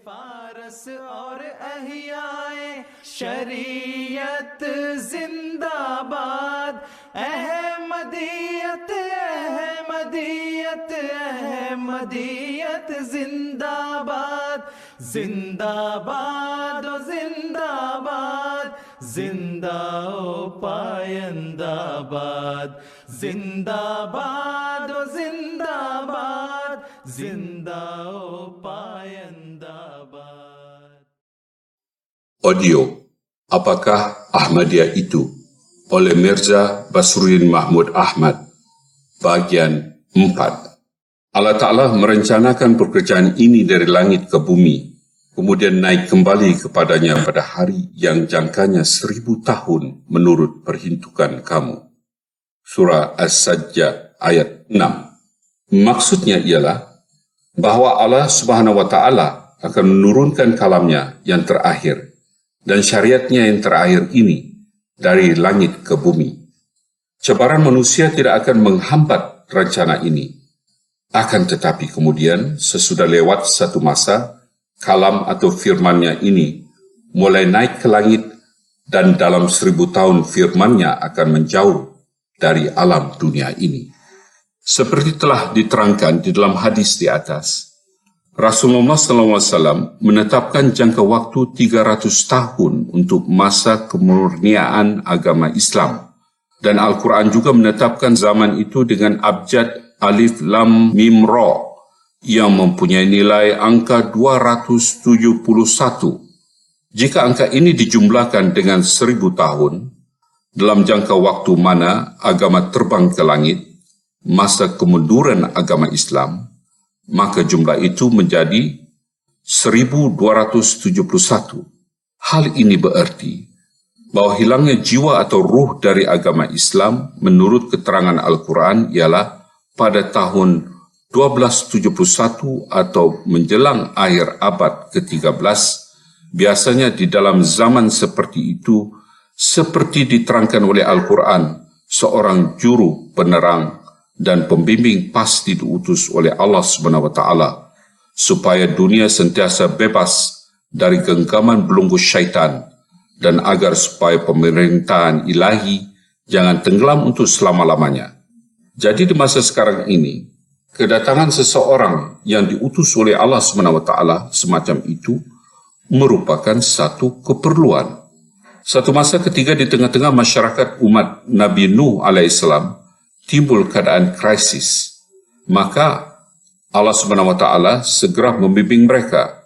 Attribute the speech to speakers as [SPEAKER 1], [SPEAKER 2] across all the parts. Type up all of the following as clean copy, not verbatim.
[SPEAKER 1] फारस और अहियाए शरीयत जिंदाबाद, अहमदियत अहमदियत अहमदियत जिंदाबाद, जिंदाबाद ओ जिंदाबाद, जिंदा ओ पायंदाबाद, जिंदाबाद ओ जिंदाबाद, जिंदा ओ पायंदाबाद.
[SPEAKER 2] Audio Apakah Ahmadiyah Itu? Oleh Mirza Basruddin Mahmud Ahmad. Bagian 4. Allah Ta'ala merencanakan pekerjaan ini dari langit ke bumi, kemudian naik kembali kepadanya pada hari yang jangkanya 1000 tahun menurut perhitungan kamu. Surah As-Sajdah ayat 6. Maksudnya ialah bahwa Allah Subhanahu wa Ta'ala akan menurunkan kalamnya yang terakhir dan syariatnya yang terakhir ini dari langit ke bumi. Cabaran manusia tidak akan menghambat rencana ini. Akan tetapi kemudian sesudah lewat satu masa, kalam atau firmannya ini mulai naik ke langit dan dalam 1000 tahun firmannya akan menjauh dari alam dunia ini. Seperti telah diterangkan di dalam hadis di atas, Rasulullah SAW menetapkan jangka waktu 300 tahun untuk masa kemurnian agama Islam. Dan Al-Quran juga menetapkan zaman itu dengan abjad Alif Lam Mim Ra yang mempunyai nilai angka 271. Jika angka ini dijumlahkan dengan 1000 tahun, dalam jangka waktu mana agama terbang ke langit, masa kemunduran agama Islam, maka jumlah itu menjadi 1271. Hal ini berarti bahwa hilangnya jiwa atau ruh dari agama Islam menurut keterangan Al-Quran ialah pada tahun 1271 atau menjelang akhir abad ke-13, biasanya di dalam zaman seperti itu, seperti diterangkan oleh Al-Quran, seorang juru penerang dan pembimbing pasti diutus oleh Allah SWT supaya dunia sentiasa bebas dari genggaman belenggu syaitan dan agar supaya pemerintahan ilahi jangan tenggelam untuk selama-lamanya. Jadi di masa sekarang ini, kedatangan seseorang yang diutus oleh Allah SWT semacam itu merupakan satu keperluan. Satu masa ketika di tengah-tengah masyarakat umat Nabi Nuh alaihissalam timbul keadaan krisis, maka Allah SWT segera membimbing mereka.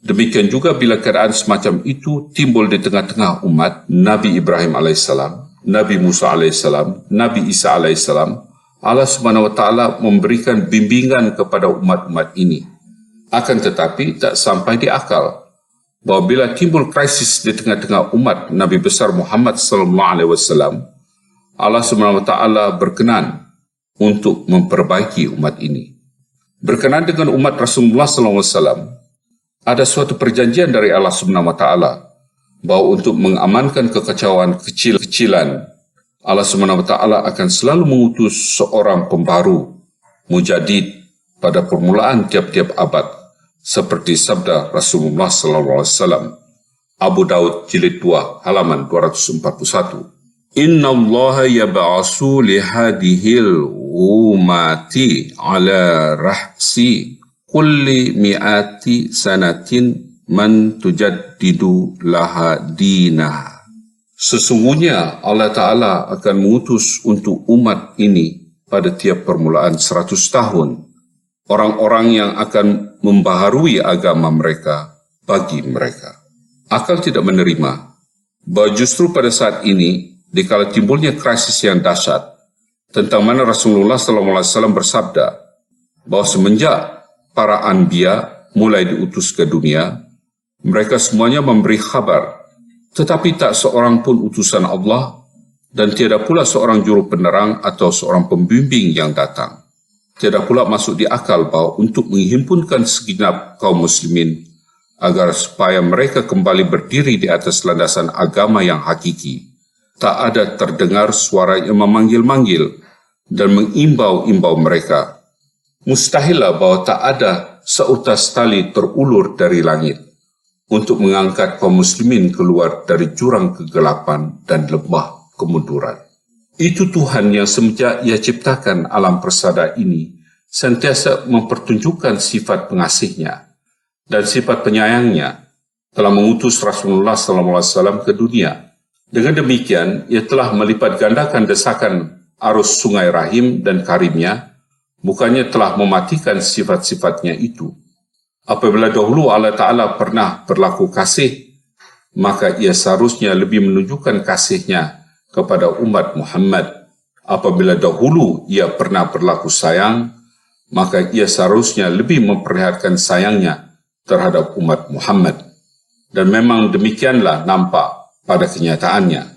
[SPEAKER 2] Demikian juga bila keadaan semacam itu timbul di tengah-tengah umat Nabi Ibrahim alaihissalam, Nabi Musa alaihissalam, Nabi Isa alaihissalam, Allah SWT memberikan bimbingan kepada umat-umat ini. Akan tetapi tak sampai di akal bahwa bila timbul krisis di tengah-tengah umat Nabi besar Muhammad SAW, Allah SWT berkenan untuk memperbaiki umat ini. Berkenaan dengan umat Rasulullah SAW, ada suatu perjanjian dari Allah SWT bahwa untuk mengamankan kekacauan kecil-kecilan, Allah SWT akan selalu mengutus seorang pembaru, mujadid, pada permulaan tiap-tiap abad, seperti sabda Rasulullah SAW. Abu Daud jilid 2 halaman 241. Inna Allah yab'asu lihadihil umati ala rahsi kulli mi'ati sanatin man tujaddidu laha dinah. Sesungguhnya Allah Ta'ala akan mengutus untuk umat ini pada tiap permulaan 100 tahun orang-orang yang akan membaharui agama mereka bagi mereka. Akal tidak menerima bahwa justru pada saat ini, dikala timbulnya krisis yang dahsyat, tentang mana Rasulullah SAW bersabda bahwa semenjak para anbiya mulai diutus ke dunia, mereka semuanya memberi khabar, tetapi tak seorang pun utusan Allah dan tiada pula seorang juru penerang atau seorang pembimbing yang datang. Tiada pula masuk di akal bahwa untuk menghimpunkan segenap kaum muslimin agar supaya mereka kembali berdiri di atas landasan agama yang hakiki, tak ada terdengar suara yang memanggil-manggil dan mengimbau-imbau mereka. Mustahillah bahwa tak ada seutas tali terulur dari langit untuk mengangkat kaum muslimin keluar dari jurang kegelapan dan lembah kemunduran. Itu Tuhan yang semenjak Ia ciptakan alam persada ini sentiasa mempertunjukkan sifat pengasihnya dan sifat penyayangnya, telah mengutus Rasulullah SAW ke dunia. Dengan demikian, Ia telah melipat gandakan desakan arus sungai rahim dan karimnya, bukannya telah mematikan sifat-sifatnya itu. Apabila dahulu Allah Ta'ala pernah berlaku kasih, maka Ia seharusnya lebih menunjukkan kasihnya kepada umat Muhammad. Apabila dahulu Ia pernah berlaku sayang, maka Ia seharusnya lebih memperlihatkan sayangnya terhadap umat Muhammad. Dan memang demikianlah nampak pada kenyataannya.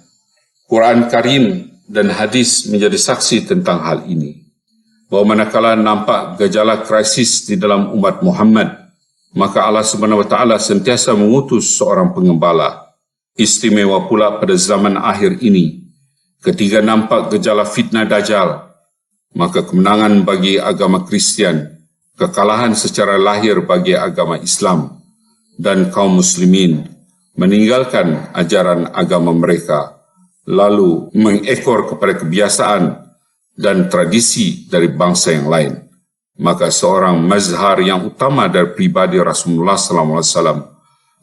[SPEAKER 2] Quran Karim dan hadis menjadi saksi tentang hal ini. Bahawa manakala nampak gejala krisis di dalam umat Muhammad, maka Allah SWT sentiasa mengutus seorang pengembala. Istimewa pula pada zaman akhir ini, ketika nampak gejala fitnah Dajjal, maka kemenangan bagi agama Kristian, kekalahan secara lahir bagi agama Islam, dan kaum muslimin meninggalkan ajaran agama mereka, lalu mengekor kepada kebiasaan dan tradisi dari bangsa yang lain. Maka seorang mazhar yang utama dari pribadi Rasulullah SAW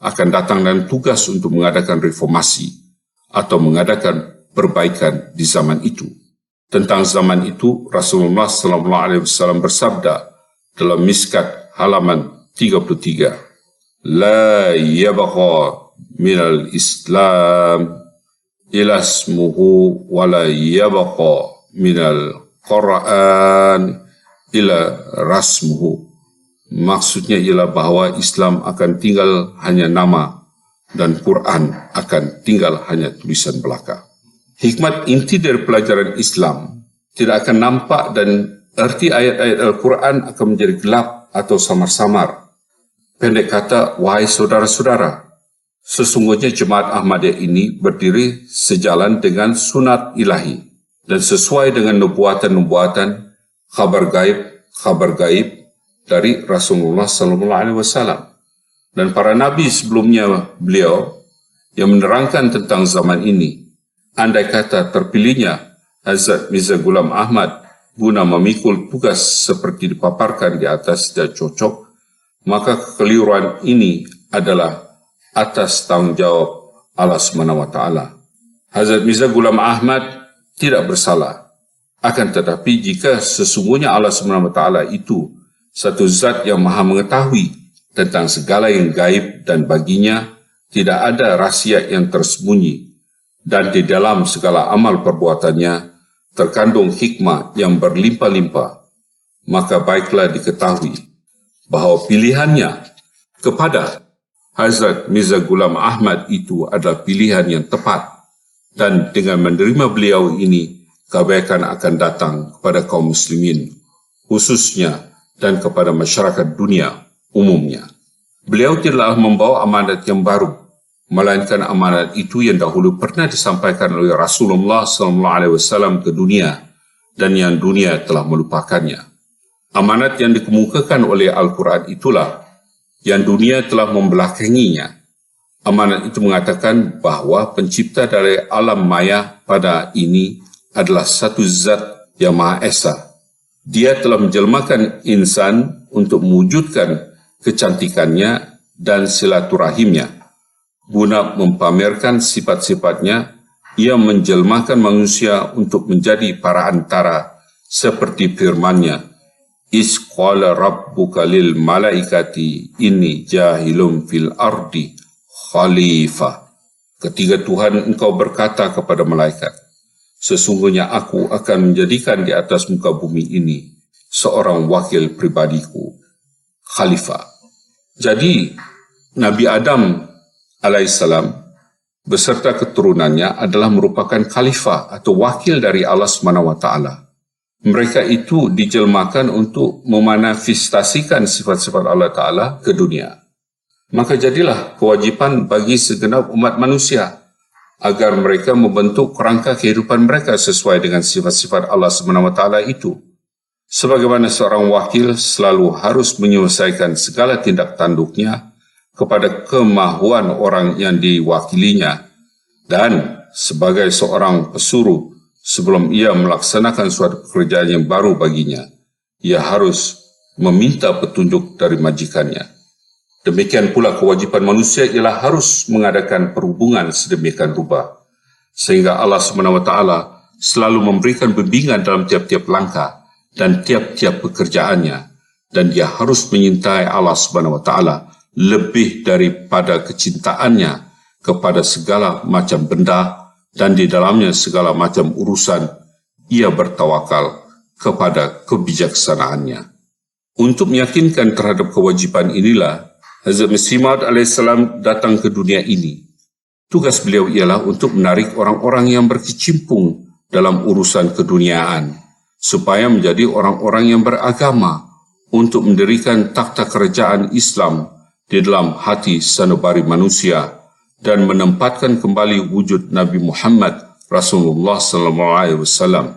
[SPEAKER 2] akan datang dan tugas untuk mengadakan reformasi atau mengadakan perbaikan di zaman itu. Tentang zaman itu, Rasulullah SAW bersabda dalam Miskat halaman 33, La yabqa minal Islam ila ismuhu wa la yabqa minal Quran ila rasmuhu. Maksudnya ialah bahawa Islam akan tinggal hanya nama dan Quran akan tinggal hanya tulisan belaka. Hikmat inti dari pelajaran Islam tidak akan nampak dan erti ayat-ayat Al-Quran akan menjadi gelap atau samar-samar. Pendek kata, wahai saudara-saudara, sesungguhnya Jemaat Ahmadiyah ini berdiri sejalan dengan sunat ilahi dan sesuai dengan nubuatan-nubuatan kabar gaib dari Rasulullah SAW dan para nabi sebelumnya beliau yang menerangkan tentang zaman ini. Andai kata terpilihnya Hazrat Mirza Ghulam Ahmad guna memikul tugas seperti dipaparkan di atas tidak cocok, maka kekeliruan ini adalah atas tanggungjawab Allah SWT. Hazrat Mirza Ghulam Ahmad tidak bersalah. Akan tetapi jika sesungguhnya Allah SWT itu satu zat yang maha mengetahui tentang segala yang gaib dan baginya tidak ada rahsia yang tersembunyi dan di dalam segala amal perbuatannya terkandung hikmah yang berlimpah-limpah, maka baiklah diketahui bahawa pilihannya kepada Hazrat Mirza Ghulam Ahmad itu adalah pilihan yang tepat dan dengan menerima beliau ini kebaikan akan datang kepada kaum muslimin khususnya dan kepada masyarakat dunia umumnya. Beliau tidaklah membawa amanat yang baru, melainkan amanat itu yang dahulu pernah disampaikan oleh Rasulullah SAW ke dunia dan yang dunia telah melupakannya. Amanat yang dikemukakan oleh Al-Quran itulah yang dunia telah membelakanginya. Amanat itu mengatakan bahawa pencipta dari alam maya pada ini adalah satu zat yang Maha Esa. Dia telah menjelmakan insan untuk mewujudkan kecantikannya dan silaturahimnya. Guna mempamerkan sifat-sifatnya, ia menjelmakan manusia untuk menjadi para antara seperti firman-Nya, Is qala rabbuka lil malaikati inni jahilum fil ardi khalifah. Ketika Tuhan engkau berkata kepada malaikat, sesungguhnya aku akan menjadikan di atas muka bumi ini seorang wakil pribadiku, khalifah. Jadi, Nabi Adam alaihissalam beserta keturunannya adalah merupakan khalifah atau wakil dari Allah SWT. Mereka itu dijelmakan untuk memanifestasikan sifat-sifat Allah Ta'ala ke dunia. Maka jadilah kewajipan bagi segenap umat manusia agar mereka membentuk kerangka kehidupan mereka sesuai dengan sifat-sifat Allah SWT itu. Sebagaimana seorang wakil selalu harus menyelesaikan segala tindak tanduknya kepada kemahuan orang yang diwakilinya, dan sebagai seorang pesuruh sebelum ia melaksanakan suatu pekerjaan yang baru baginya, ia harus meminta petunjuk dari majikannya. Demikian pula kewajiban manusia ialah harus mengadakan perhubungan sedemikian rupa, sehingga Allah SWT selalu memberikan bimbingan dalam tiap-tiap langkah dan tiap-tiap pekerjaannya, dan dia harus menyintai Allah SWT lebih daripada kecintaannya kepada segala macam benda, dan di dalamnya segala macam urusan ia bertawakal kepada kebijaksanaannya. Untuk meyakinkan terhadap kewajiban inilah Hazrat Masih Maud AS datang ke dunia ini. Tugas beliau ialah untuk menarik orang-orang yang berkecimpung dalam urusan keduniaan, supaya menjadi orang-orang yang beragama, untuk mendirikan takhta kerajaan Islam di dalam hati sanubari manusia dan menempatkan kembali wujud Nabi Muhammad Rasulullah SAW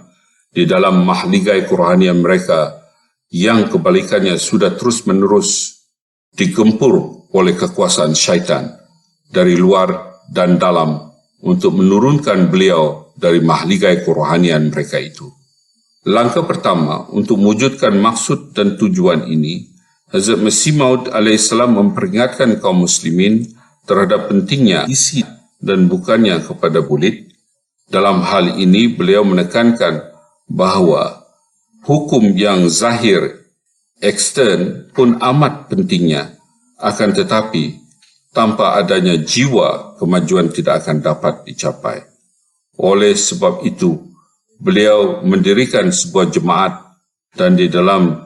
[SPEAKER 2] di dalam mahligai kerohanian mereka yang kebalikannya sudah terus-menerus digempur oleh kekuasaan syaitan dari luar dan dalam untuk menurunkan beliau dari mahligai kerohanian mereka itu. Langkah pertama untuk mewujudkan maksud dan tujuan ini, Hazrat Masih Maud AS memperingatkan kaum muslimin terhadap pentingnya isi dan bukannya kepada kulit. Dalam hal ini beliau menekankan bahawa hukum yang zahir ekstern pun amat pentingnya, akan tetapi tanpa adanya jiwa, kemajuan tidak akan dapat dicapai. Oleh sebab itu, beliau mendirikan sebuah jemaat, dan di dalam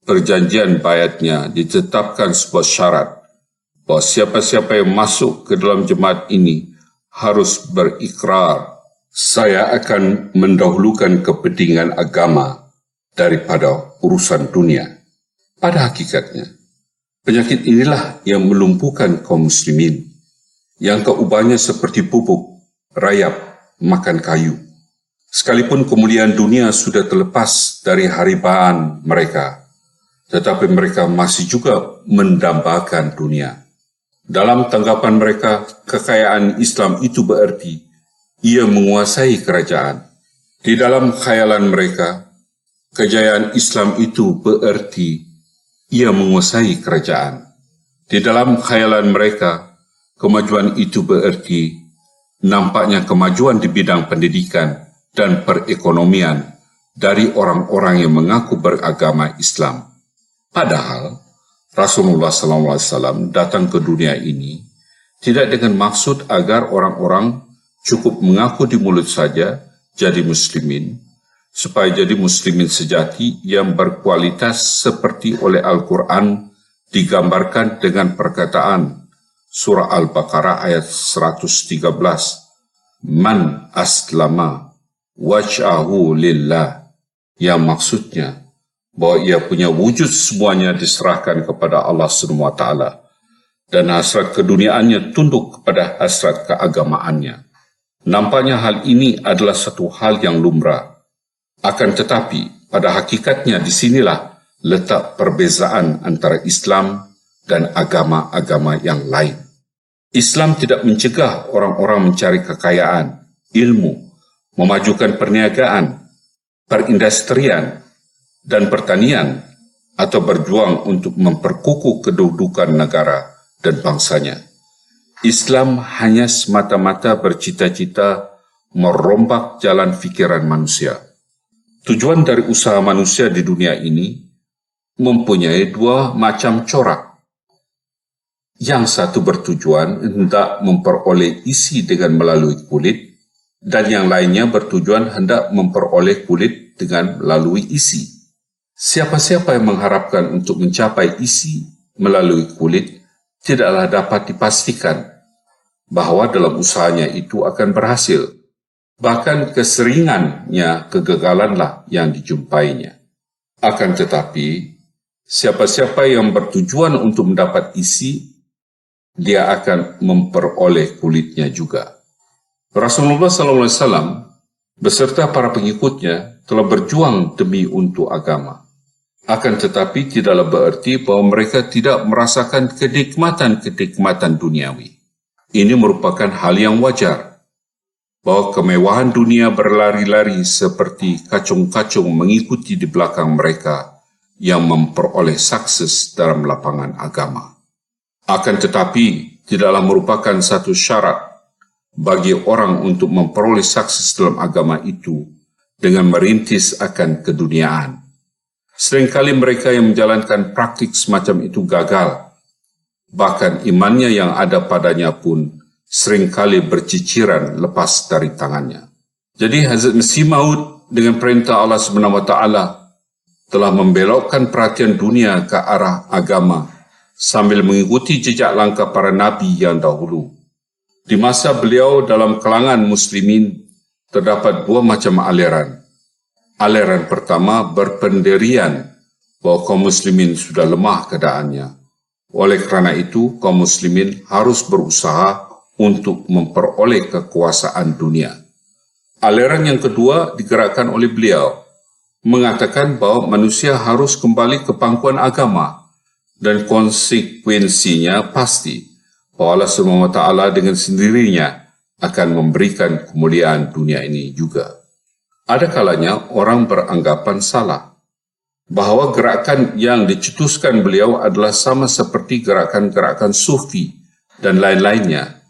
[SPEAKER 2] perjanjian baiatnya ditetapkan sebuah syarat bahawa siapa-siapa yang masuk ke dalam jemaat ini harus berikrar, saya akan mendahulukan kepentingan agama daripada urusan dunia. Pada hakikatnya, penyakit inilah yang melumpuhkan kaum muslimin, yang keubahnya seperti pupuk, rayap, makan kayu. Sekalipun kemuliaan dunia sudah terlepas dari haribaan mereka, tetapi mereka masih juga mendambakan dunia. Dalam tanggapan mereka, kekayaan Islam itu berarti ia menguasai kerajaan. Di dalam khayalan mereka, kejayaan Islam itu berarti ia menguasai kerajaan. Di dalam khayalan mereka, kemajuan itu berarti nampaknya kemajuan di bidang pendidikan dan perekonomian dari orang-orang yang mengaku beragama Islam. Padahal Rasulullah SAW datang ke dunia ini tidak dengan maksud agar orang-orang cukup mengaku di mulut saja jadi muslimin, supaya jadi muslimin sejati yang berkualitas seperti oleh Al-Quran digambarkan dengan perkataan surah Al-Baqarah ayat 113, Man aslama waj'ahu lillah, yang maksudnya bahwa ia punya wujud semuanya diserahkan kepada Allah SWT, dan hasrat keduniaannya tunduk kepada hasrat keagamaannya. Nampaknya hal ini adalah satu hal yang lumrah. Akan tetapi pada hakikatnya disinilah letak perbezaan antara Islam dan agama-agama yang lain. Islam tidak mencegah orang-orang mencari kekayaan, ilmu, memajukan perniagaan, perindustrian, dan pertanian, atau berjuang untuk memperkukuh kedudukan negara dan bangsanya. Islam hanya semata-mata bercita-cita merombak jalan fikiran manusia. Tujuan dari usaha manusia di dunia ini mempunyai dua macam corak. Yang satu bertujuan hendak memperoleh isi dengan melalui kulit, dan yang lainnya bertujuan hendak memperoleh kulit dengan melalui isi. Siapa-siapa yang mengharapkan untuk mencapai isi melalui kulit tidaklah dapat dipastikan bahawa dalam usahanya itu akan berhasil. Bahkan keseringannya kegagalanlah yang dijumpainya. Akan tetapi, siapa-siapa yang bertujuan untuk mendapat isi, dia akan memperoleh kulitnya juga. Rasulullah SAW beserta para pengikutnya telah berjuang demi untuk agama. Akan tetapi tidaklah bererti bahawa mereka tidak merasakan kenikmatan-kenikmatan duniawi. Ini merupakan hal yang wajar, bahawa kemewahan dunia berlari-lari seperti kacung-kacung mengikuti di belakang mereka yang memperoleh sukses dalam lapangan agama. Akan tetapi tidaklah merupakan satu syarat bagi orang untuk memperoleh sukses dalam agama itu dengan merintis akan keduniaan. Seringkali mereka yang menjalankan praktik semacam itu gagal. Bahkan imannya yang ada padanya pun seringkali berciciran lepas dari tangannya. Jadi Hazrat Masih Maud dengan perintah Allah SWT telah membelokkan perhatian dunia ke arah agama sambil mengikuti jejak langkah para nabi yang dahulu. Di masa beliau dalam kalangan muslimin terdapat dua macam aliran. Aliran pertama berpendirian bahawa kaum muslimin sudah lemah keadaannya. Oleh kerana itu, kaum muslimin harus berusaha untuk memperoleh kekuasaan dunia. Aliran yang kedua digerakkan oleh beliau, mengatakan bahawa manusia harus kembali ke pangkuan agama dan konsekuensinya pasti bahawa Allah SWT dengan sendirinya akan memberikan kemuliaan dunia ini juga. Ada kalanya orang beranggapan salah bahawa gerakan yang dicetuskan beliau adalah sama seperti gerakan-gerakan sufi dan lain-lainnya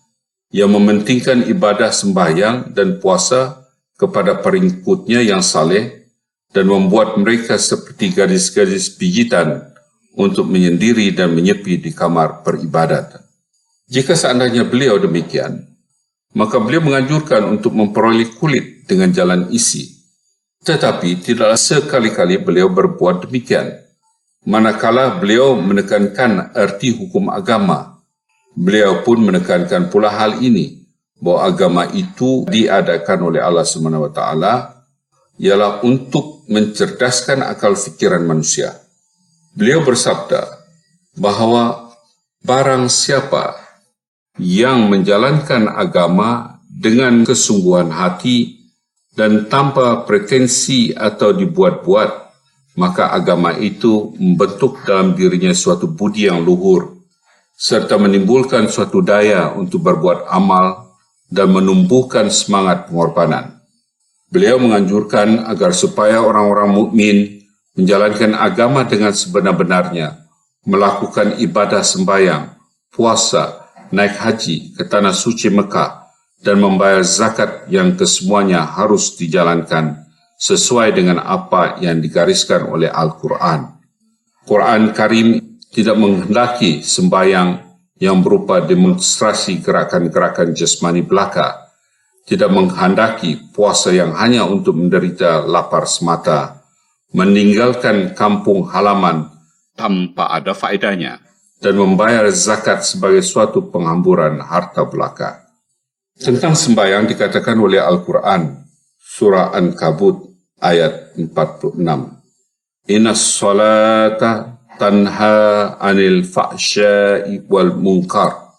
[SPEAKER 2] yang mementingkan ibadah sembahyang dan puasa kepada pengikutnya yang saleh dan membuat mereka seperti gadis-gadis pijitan untuk menyendiri dan menyepi di kamar peribadatan. Jika seandainya beliau demikian, maka beliau menganjurkan untuk memperoleh kulit dengan jalan isi. Tetapi tidaklah sekali-kali beliau berbuat demikian. Manakala beliau menekankan erti hukum agama, beliau pun menekankan pula hal ini, bahawa agama itu diadakan oleh Allah SWT ialah untuk mencerdaskan akal fikiran manusia. Beliau bersabda bahawa barang siapa yang menjalankan agama dengan kesungguhan hati dan tanpa pretensi atau dibuat-buat, maka agama itu membentuk dalam dirinya suatu budi yang luhur, serta menimbulkan suatu daya untuk berbuat amal dan menumbuhkan semangat pengorbanan. Beliau menganjurkan agar supaya orang-orang mukmin menjalankan agama dengan sebenar-benarnya, melakukan ibadah sembahyang, puasa, naik haji ke tanah suci Mekah, dan membayar zakat yang kesemuanya harus dijalankan sesuai dengan apa yang digariskan oleh Al-Quran. Quran Karim tidak menghendaki sembahyang yang berupa demonstrasi gerakan-gerakan jasmani belaka, tidak menghendaki puasa yang hanya untuk menderita lapar semata, meninggalkan kampung halaman tanpa ada faedahnya, dan membayar zakat sebagai suatu penghamburan harta belaka. Tentang sembahyang dikatakan oleh Al-Quran, Surah An-Kabut ayat 46. Inna salata tanha anil fahsya'i wal munkar.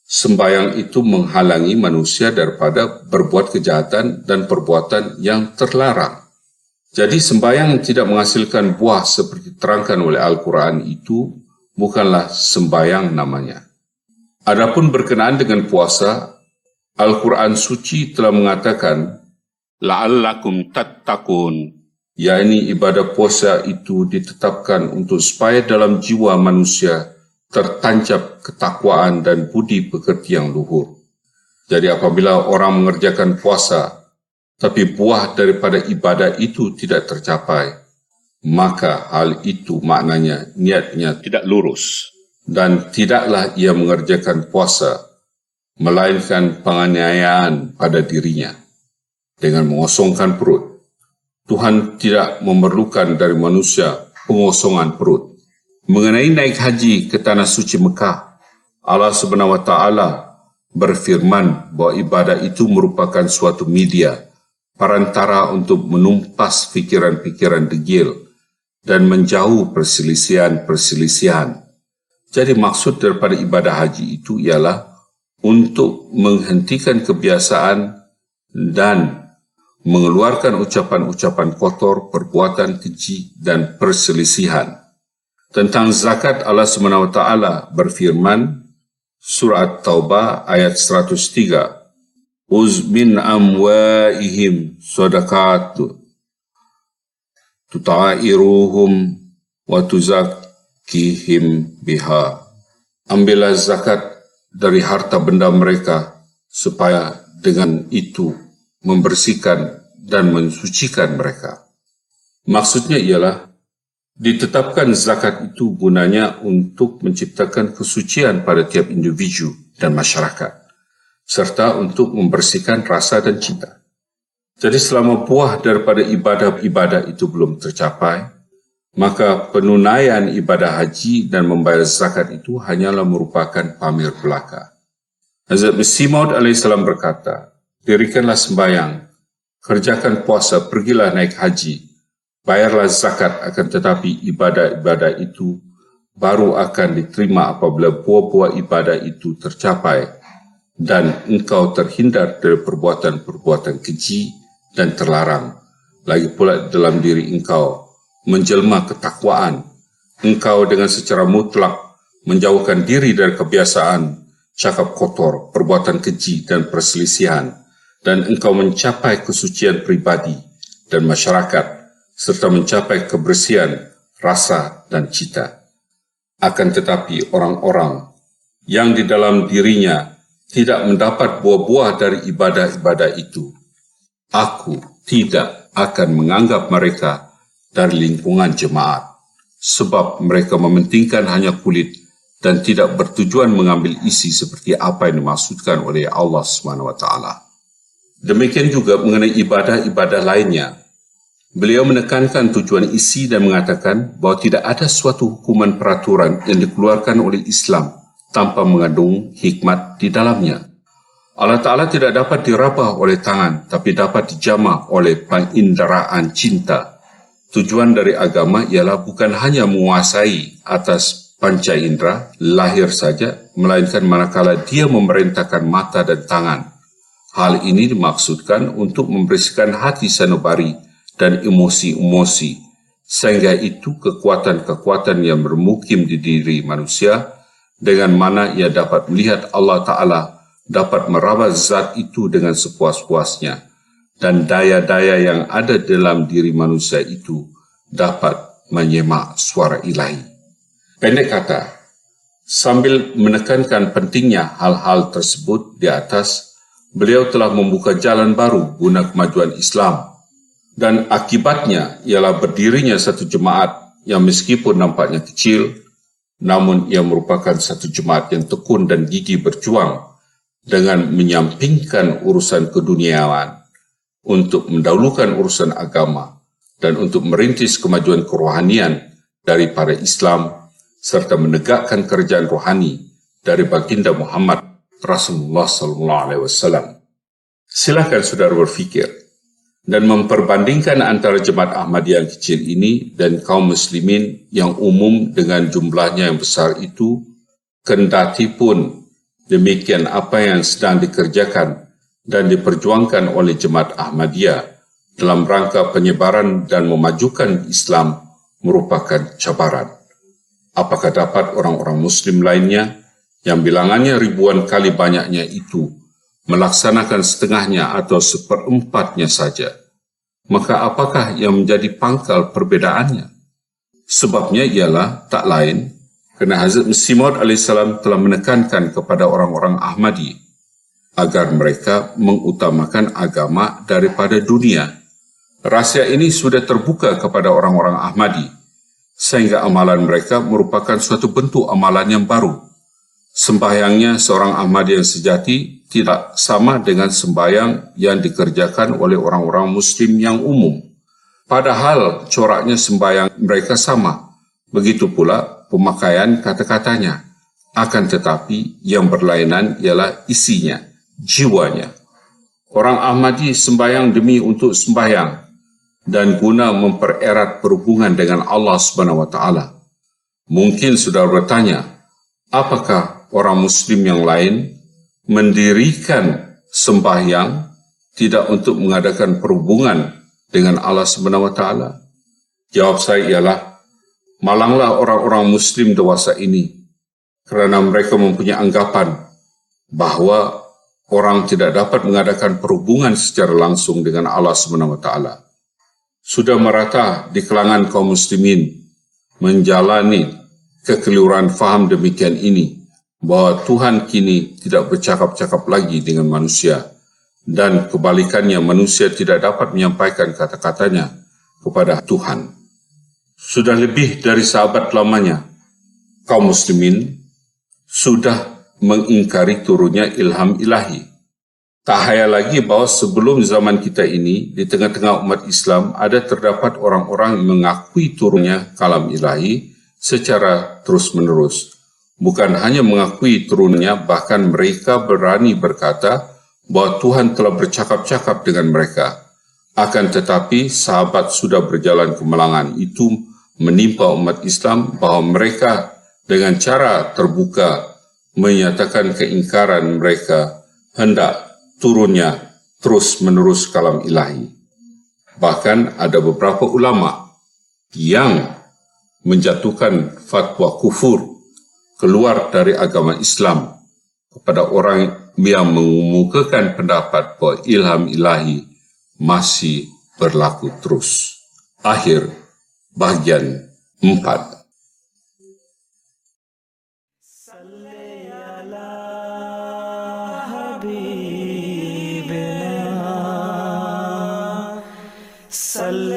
[SPEAKER 2] Sembahyang itu menghalangi manusia daripada berbuat kejahatan dan perbuatan yang terlarang. Jadi sembahyang yang tidak menghasilkan buah seperti terangkan oleh Al-Quran itu bukanlah sembahyang namanya. Adapun berkenaan dengan puasa, Al-Quran suci telah mengatakan la'allakum tattaqun, yakni ibadah puasa itu ditetapkan untuk supaya dalam jiwa manusia tertancap ketakwaan dan budi pekerti yang luhur. Jadi apabila orang mengerjakan puasa tapi buah daripada ibadah itu tidak tercapai, maka hal itu maknanya niatnya tidak lurus dan tidaklah ia mengerjakan puasa melainkan penganiayaan pada dirinya dengan mengosongkan perut. Tuhan tidak memerlukan dari manusia pengosongan perut. Mengenai naik haji ke tanah suci Mekah, Allah SWT berfirman bahawa ibadah itu merupakan suatu media, perantara untuk menumpas fikiran-fikiran degil dan menjauh perselisihan-perselisihan. Jadi maksud daripada ibadah haji itu ialah untuk menghentikan kebiasaan dan mengeluarkan ucapan-ucapan kotor, perbuatan keji dan perselisihan. Tentang zakat, Allah SWT berfirman, Surah Taubah ayat 103, Uz min amwaihim sadaqat tutairuhum wa tuzakkihim biha. Ambillah zakat dari harta benda mereka supaya dengan itu membersihkan dan mensucikan mereka. Maksudnya ialah ditetapkan zakat itu gunanya untuk menciptakan kesucian pada tiap individu dan masyarakat, serta untuk membersihkan rasa dan cinta. Jadi selama buah daripada ibadah-ibadah itu belum tercapai, maka penunaian ibadah haji dan membayar zakat itu hanyalah merupakan pamer belaka. Hazrat Masih Maud AS berkata, dirikanlah sembahyang, kerjakan puasa, pergilah naik haji, bayarlah zakat, akan tetapi ibadah-ibadah itu baru akan diterima apabila buah-buah ibadah itu tercapai dan engkau terhindar dari perbuatan-perbuatan keji dan terlarang. Lagi pula dalam diri engkau menjelma ketakwaan, engkau dengan secara mutlak menjauhkan diri dari kebiasaan cakap kotor, perbuatan keji dan perselisihan, dan engkau mencapai kesucian pribadi dan masyarakat, serta mencapai kebersihan rasa dan cita. Akan tetapi orang-orang yang di dalam dirinya tidak mendapat buah-buah dari ibadah-ibadah itu, aku tidak akan menganggap mereka dari lingkungan jemaat, sebab mereka mementingkan hanya kulit dan tidak bertujuan mengambil isi seperti apa yang dimaksudkan oleh Allah SWT. Demikian juga mengenai ibadah-ibadah lainnya. Beliau menekankan tujuan isi dan mengatakan bahawa tidak ada suatu hukuman peraturan yang dikeluarkan oleh Islam tanpa mengandung hikmat di dalamnya. Allah Ta'ala tidak dapat diraba oleh tangan, tapi dapat dijamah oleh penginderaan cinta. Tujuan dari agama ialah bukan hanya menguasai atas panca indera lahir saja, melainkan manakala dia memerintahkan mata dan tangan. Hal ini dimaksudkan untuk membersihkan hati sanubari dan emosi-emosi, sehingga itu kekuatan-kekuatan yang bermukim di diri manusia, dengan mana ia dapat melihat Allah Ta'ala, dapat meraba zat itu dengan sepuas-puasnya, dan daya-daya yang ada dalam diri manusia itu dapat menyemak suara ilahi. Pendek kata, sambil menekankan pentingnya hal-hal tersebut di atas, beliau telah membuka jalan baru guna kemajuan Islam, dan akibatnya ialah berdirinya satu jemaat yang meskipun nampaknya kecil, namun ia merupakan satu jemaat yang tekun dan gigih berjuang dengan menyampingkan urusan keduniaan untuk mendahulukan urusan agama dan untuk merintis kemajuan kerohanian daripada Islam serta menegakkan kerajaan rohani dari baginda Muhammad Rasulullah SAW. Silakan saudara berfikir dan memperbandingkan antara jemaat Ahmadiyah yang kecil ini dan kaum muslimin yang umum dengan jumlahnya yang besar itu, kendati pun demikian apa yang sedang dikerjakan dan diperjuangkan oleh jemaat Ahmadiyah dalam rangka penyebaran dan memajukan Islam merupakan cabaran. Apakah dapat orang-orang muslim lainnya yang bilangannya ribuan kali banyaknya itu melaksanakan setengahnya atau seperempatnya saja? Maka apakah yang menjadi pangkal perbedaannya? Sebabnya ialah tak lain kerana Hazrat Masih Maud AS telah menekankan kepada orang-orang Ahmadi agar mereka mengutamakan agama daripada dunia. Rahsia ini sudah terbuka kepada orang-orang Ahmadi, sehingga amalan mereka merupakan suatu bentuk amalan yang baru. Sembahyangnya seorang Ahmadi yang sejati tidak sama dengan sembahyang yang dikerjakan oleh orang-orang Muslim yang umum. Padahal coraknya sembahyang mereka sama. Begitu pula pemakaian kata-katanya. Akan tetapi yang berlainan ialah isinya, jiwanya. Orang Ahmadi sembahyang demi untuk sembahyang dan guna mempererat perhubungan dengan Allah SWT. Mungkin saudara bertanya, apakah orang Muslim yang lain mendirikan sembahyang tidak untuk mengadakan perhubungan dengan Allah Subhanahu wa taala? Jawab saya ialah, malanglah orang-orang muslim dewasa ini kerana mereka mempunyai anggapan bahawa orang tidak dapat mengadakan perhubungan secara langsung dengan Allah Subhanahu wa taala. Sudah merata di kalangan kaum muslimin menjalani kekeliruan faham demikian ini, bahawa Tuhan kini tidak bercakap-cakap lagi dengan manusia, dan kebalikannya manusia tidak dapat menyampaikan kata-katanya kepada Tuhan. Sudah lebih dari sahabat lamanya, kaum muslimin sudah mengingkari turunnya ilham ilahi. Tak hayal lagi bahawa sebelum zaman kita ini, di tengah-tengah umat Islam ada terdapat orang-orang yang mengakui turunnya kalam ilahi secara terus-menerus. Bukan hanya mengakui turunnya, bahkan mereka berani berkata bahawa Tuhan telah bercakap-cakap dengan mereka. Akan tetapi sahabat sudah berjalan kemalangan itu menimpa umat Islam bahawa mereka dengan cara terbuka menyatakan keingkaran mereka hendak turunnya terus-menerus kalam ilahi. Bahkan ada beberapa ulama yang menjatuhkan fatwa kufur keluar dari agama Islam kepada orang yang mengemukakan pendapat bahawa ilham ilahi masih berlaku terus. Akhir bahagian 4.
[SPEAKER 1] صل